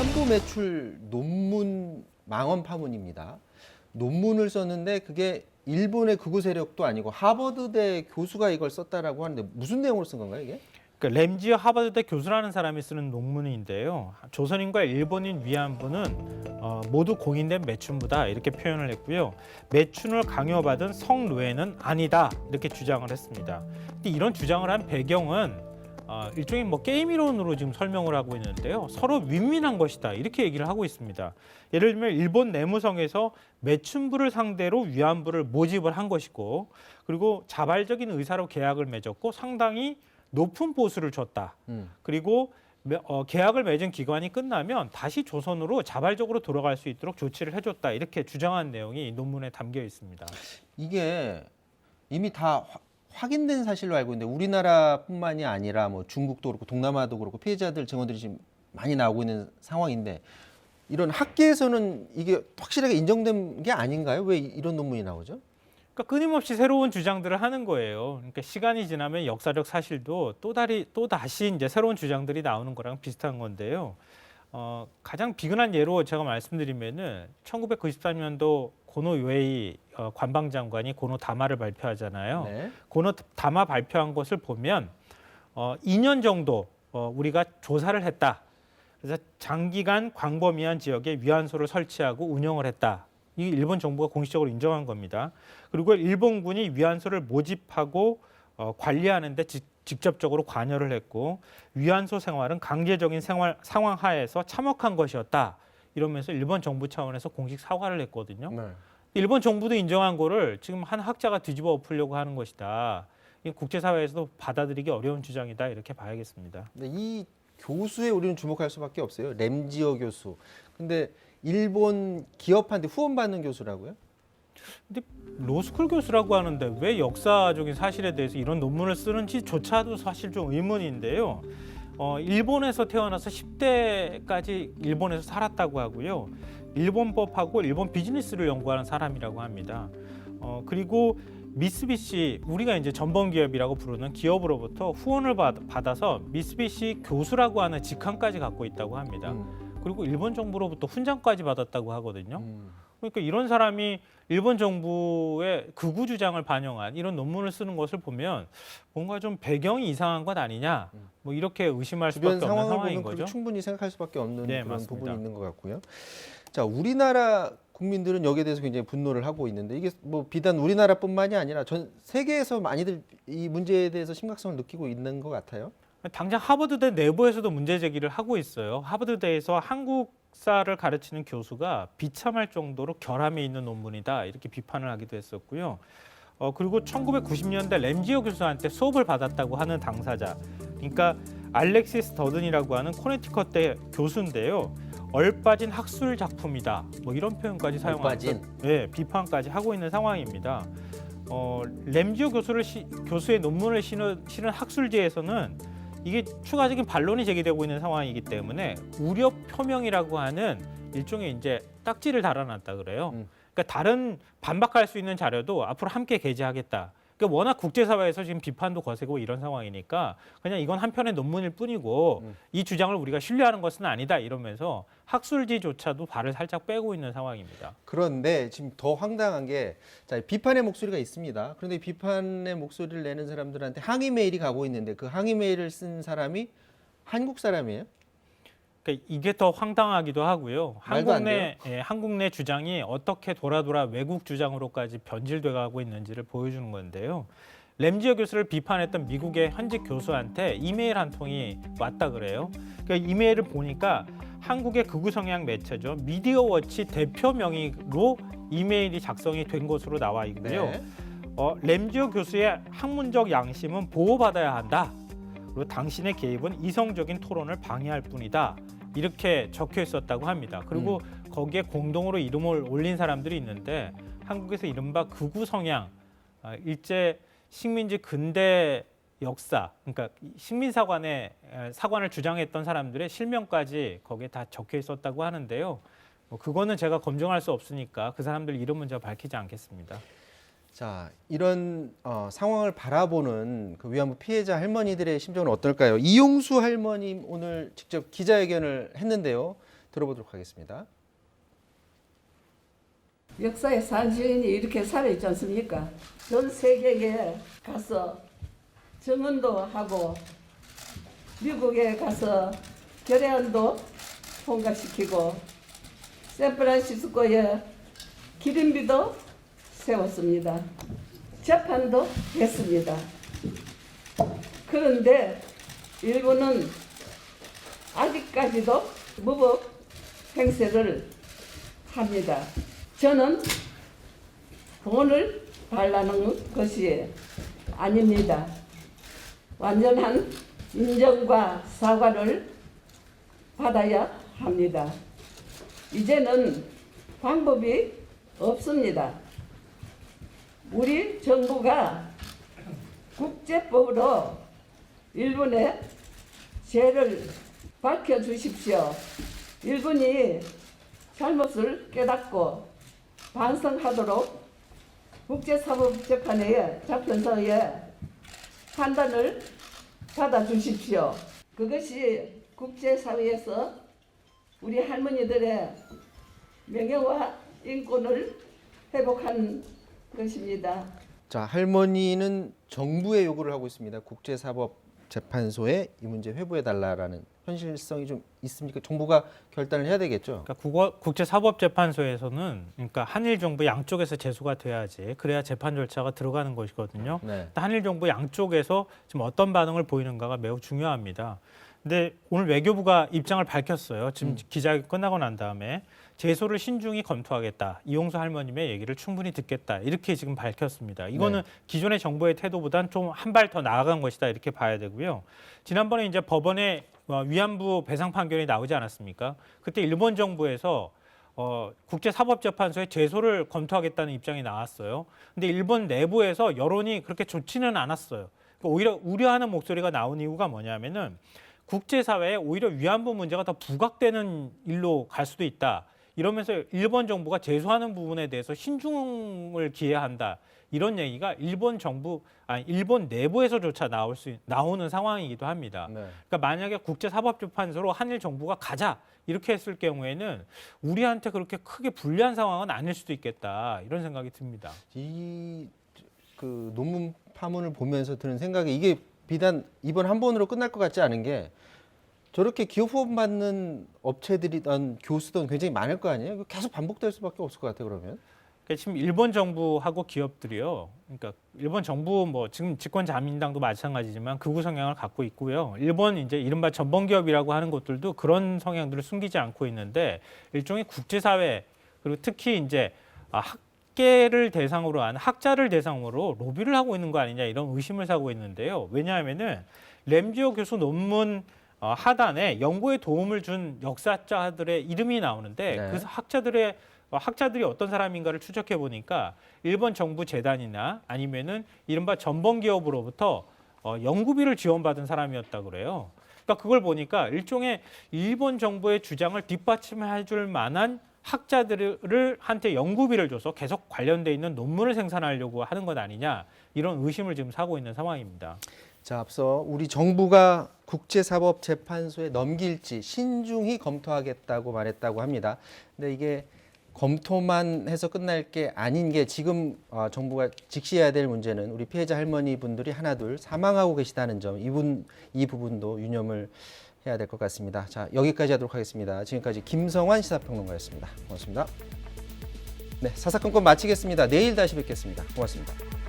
위안부 매출 논문 망언 파문입니다. 논문을 썼는데 그게 일본의 극우 세력도 아니고 하버드대 교수가 이걸 썼다라고 하는데 무슨 내용으로 쓴 건가요, 이게? 그러니까 램지어 하버드대 교수라는 사람이 쓰는 논문인데요. 조선인과 일본인 위안부는 모두 공인된 매춘부다 이렇게 표현을 했고요. 매춘을 강요받은 성노예는 아니다 이렇게 주장을 했습니다. 근데 이런 주장을 한 배경은 일종의 게임 이론으로 지금 설명을 하고 있는데요. 서로 윈윈한 것이다 이렇게 얘기를 하고 있습니다. 예를 들면 일본 내무성에서 매춘부를 상대로 위안부를 모집을 한 것이고, 그리고 자발적인 의사로 계약을 맺었고 상당히 높은 보수를 줬다. 그리고 계약을 맺은 기간이 끝나면 다시 조선으로 자발적으로 돌아갈 수 있도록 조치를 해줬다. 이렇게 주장한 내용이 이 논문에 담겨 있습니다. 이게 이미 다 확인된 사실로 알고 있는데 우리나라뿐만이 아니라 뭐 중국도 그렇고 동남아도 그렇고 피해자들 증언들이 지금 많이 나오고 있는 상황인데 이런 학계에서는 이게 확실하게 인정된 게 아닌가요? 왜 이런 논문이 나오죠? 그러니까 끊임없이 새로운 주장들을 하는 거예요. 그러니까 시간이 지나면 역사적 사실도 또 다시 이제 새로운 주장들이 나오는 거랑 비슷한 건데요. 가장 비근한 예로 제가 말씀드리면은 1993년도 고노 요에이 관방장관이 고노 다마를 발표하잖아요. 네. 고노 다마 발표한 것을 보면 2년 정도 우리가 조사를 했다. 그래서 장기간 광범위한 지역에 위안소를 설치하고 운영을 했다. 이 일본 정부가 공식적으로 인정한 겁니다. 그리고 일본군이 위안소를 모집하고 관리하는 데 직접적으로 관여를 했고, 위안소 생활은 강제적인 상황 하에서 참혹한 것이었다. 이러면서 일본 정부 차원에서 공식 사과를 했거든요. 네. 일본 정부도 인정한 거를 지금 한 학자가 뒤집어 엎으려고 하는 것이다. 이 국제사회에서도 받아들이기 어려운 주장이다. 이렇게 봐야겠습니다. 근데 이 교수에 우리는 주목할 수밖에 없어요. 램지어 교수. 근데 일본 기업한테 후원받는 교수라고요? 근데 로스쿨 교수라고 하는데 왜 역사적인 사실에 대해서 이런 논문을 쓰는지조차도 사실 좀 의문인데요. 일본에서 태어나서 10대까지 일본에서 살았다고 하고요. 일본법하고 일본 비즈니스를 연구하는 사람이라고 합니다. 그리고 미쓰비시, 우리가 이제 전범 기업이라고 부르는 기업으로부터 후원을 받아서 미쓰비시 교수라고 하는 직함까지 갖고 있다고 합니다. 그리고 일본 정부로부터 훈장까지 받았다고 하거든요. 그러니까 이런 사람이 일본 정부의 극우 주장을 반영한 이런 논문을 쓰는 것을 보면 뭔가 좀 배경이 이상한 것 아니냐, 뭐 이렇게 의심할 주변 수밖에 없는 상황을 상황인 보면 거죠. 충분히 생각할 수밖에 없는 네, 그런 맞습니다. 부분이 있는 것 같고요. 자, 우리나라 국민들은 여기에 대해서 굉장히 분노를 하고 있는데 이게 뭐 비단 우리나라뿐만이 아니라 전 세계에서 많이들 이 문제에 대해서 심각성을 느끼고 있는 것 같아요. 당장 하버드대 내부에서도 문제 제기를 하고 있어요. 하버드대에서 한국사를 가르치는 교수가 비참할 정도로 결함이 있는 논문이다 이렇게 비판을 하기도 했었고요. 그리고 1990년대 램지어 교수한테 수업을 받았다고 하는 당사자, 그러니까 알렉시스 더든이라고 하는 코네티컷대 교수인데요. 얼빠진 학술 작품이다. 뭐 이런 표현까지 사용하면서 비판까지 하고 있는 상황입니다. 램지어 교수의 논문을 실은 학술지에서는 이게 추가적인 반론이 제기되고 있는 상황이기 때문에 우려 표명이라고 하는 일종의 이제 딱지를 달아놨다 그래요. 그러니까 다른 반박할 수 있는 자료도 앞으로 함께 게재하겠다. 그러니까 워낙 국제사회에서 지금 비판도 거세고 이런 상황이니까 그냥 이건 한편의 논문일 뿐이고 이 주장을 우리가 신뢰하는 것은 아니다 이러면서 학술지조차도 발을 살짝 빼고 있는 상황입니다. 그런데 지금 더 황당한 게 자, 비판의 목소리가 있습니다. 그런데 비판의 목소리를 내는 사람들한테 항의 메일이 가고 있는데 그 항의 메일을 쓴 사람이 한국 사람이에요? 그러니까 이게 더 황당하기도 하고요. 말도 안 돼요? 한국 내 주장이 어떻게 돌아 외국 주장으로까지 변질돼 가고 있는지를 보여주는 건데요. 램지어 교수를 비판했던 미국의 현직 교수한테 이메일 한 통이 왔다 그래요. 그러니까 이메일을 보니까 한국의 극우 성향 매체죠. 미디어워치 대표 명의로 이메일이 작성이 된 것으로 나와 있고요. 네. 램지어 교수의 학문적 양심은 보호받아야 한다. 그리고 당신의 개입은 이성적인 토론을 방해할 뿐이다. 이렇게 적혀 있었다고 합니다. 그리고 거기에 공동으로 이름을 올린 사람들이 있는데 한국에서 이른바 극우 성향, 일제 식민지 근대 역사, 그러니까 식민사관의 사관을 주장했던 사람들의 실명까지 거기에 다 적혀 있었다고 하는데요. 그거는 제가 검증할 수 없으니까 그 사람들 이름은 제가 밝히지 않겠습니다. 자, 이런 상황을 바라보는 그 위안부 피해자 할머니들의 심정은 어떨까요? 이용수 할머님 오늘 직접 기자회견을 했는데요. 들어보도록 하겠습니다. 역사의 산증인이 이렇게 살아있지 않습니까? 전 세계에 가서 정언도 하고 미국에 가서 결의안도 통과시키고 샌프란시스코에 기린비도 세웠습니다. 재판도 했습니다. 그런데 일본은 아직까지도 무법 행세를 합니다. 저는 돈을 달라는 것이 아닙니다. 완전한 인정과 사과를 받아야 합니다. 이제는 방법이 없습니다. 우리 정부가 국제법으로 일본의 죄를 밝혀주십시오. 일본이 잘못을 깨닫고 반성하도록 국제사법재판의 작전서에 판단을 받아주십시오. 그것이 국제사회에서 우리 할머니들의 명예와 인권을 회복한 것입니다. 자, 할머니는 정부에 요구를 하고 있습니다. 국제사법재판소에 이 문제 회부해달라라는 현실성이 좀 있습니까? 정부가 결단을 해야 되겠죠. 그러니까 국제사법재판소에서는 그러니까 한일 정부 양쪽에서 제소가 돼야지 그래야 재판 절차가 들어가는 것이거든요. 네. 한일 정부 양쪽에서 지금 어떤 반응을 보이는가가 매우 중요합니다. 근데 오늘 외교부가 입장을 밝혔어요. 지금 기자회견 끝나고 난 다음에 제소를 신중히 검토하겠다. 이용수 할머님의 얘기를 충분히 듣겠다. 이렇게 지금 밝혔습니다. 이거는 기존의 정부의 태도보다는 좀 한 발 더 나아간 것이다. 이렇게 봐야 되고요. 지난번에 이제 법원에 위안부 배상 판결이 나오지 않았습니까? 그때 일본 정부에서 국제사법재판소에 제소를 검토하겠다는 입장이 나왔어요. 근데 일본 내부에서 여론이 그렇게 좋지는 않았어요. 그러니까 오히려 우려하는 목소리가 나온 이유가 뭐냐면은 국제사회에 오히려 위안부 문제가 더 부각되는 일로 갈 수도 있다. 이러면서 일본 정부가 제소하는 부분에 대해서 신중을 기해야 한다. 이런 얘기가 일본 내부에서조차 나오는 상황이기도 합니다. 네. 그러니까 만약에 국제사법재판소로 한일 정부가 가자 이렇게 했을 경우에는 우리한테 그렇게 크게 불리한 상황은 아닐 수도 있겠다. 이런 생각이 듭니다. 그 논문 파문을 보면서 드는 생각이 이게 비단 이번 한 번으로 끝날 것 같지 않은 게 저렇게 기업 후원 받는 업체들이든 교수든 굉장히 많을 거 아니에요? 계속 반복될 수밖에 없을 것 같아요. 그러면. 그러니까 지금 일본 정부하고 기업들이요. 그러니까 일본 정부 뭐 지금 집권 자민당도 마찬가지지만 극우 성향을 갖고 있고요. 일본 이제 이른바 전범 기업이라고 하는 곳들도 그런 성향들을 숨기지 않고 있는데 일종의 국제사회 그리고 특히 이제 학계를 대상으로 한 학자를 대상으로 로비를 하고 있는 거 아니냐 이런 의심을 사고 있는데요. 왜냐하면은 램지오 교수 논문 하단에 연구에 도움을 준 역사자들의 이름이 나오는데 네. 그 학자들이 어떤 사람인가를 추적해 보니까 일본 정부 재단이나 아니면은 이른바 전범 기업으로부터 연구비를 지원받은 사람이었다 그래요. 그러니까 그걸 보니까 일종의 일본 정부의 주장을 뒷받침해 줄 만한 학자들을 한테 연구비를 줘서 계속 관련돼 있는 논문을 생산하려고 하는 것 아니냐 이런 의심을 지금 사고 있는 상황입니다. 자, 앞서 우리 정부가 국제사법재판소에 넘길지 신중히 검토하겠다고 말했다고 합니다. 근데 이게 검토만 해서 끝날 게 아닌 게 지금 정부가 직시해야 될 문제는 우리 피해자 할머니 분들이 하나둘 사망하고 계시다는 점, 이 부분도 유념을 해야 될 것 같습니다. 자, 여기까지 하도록 하겠습니다. 지금까지 김성환 시사평론가였습니다. 고맙습니다. 네, 사사건건 마치겠습니다. 내일 다시 뵙겠습니다. 고맙습니다.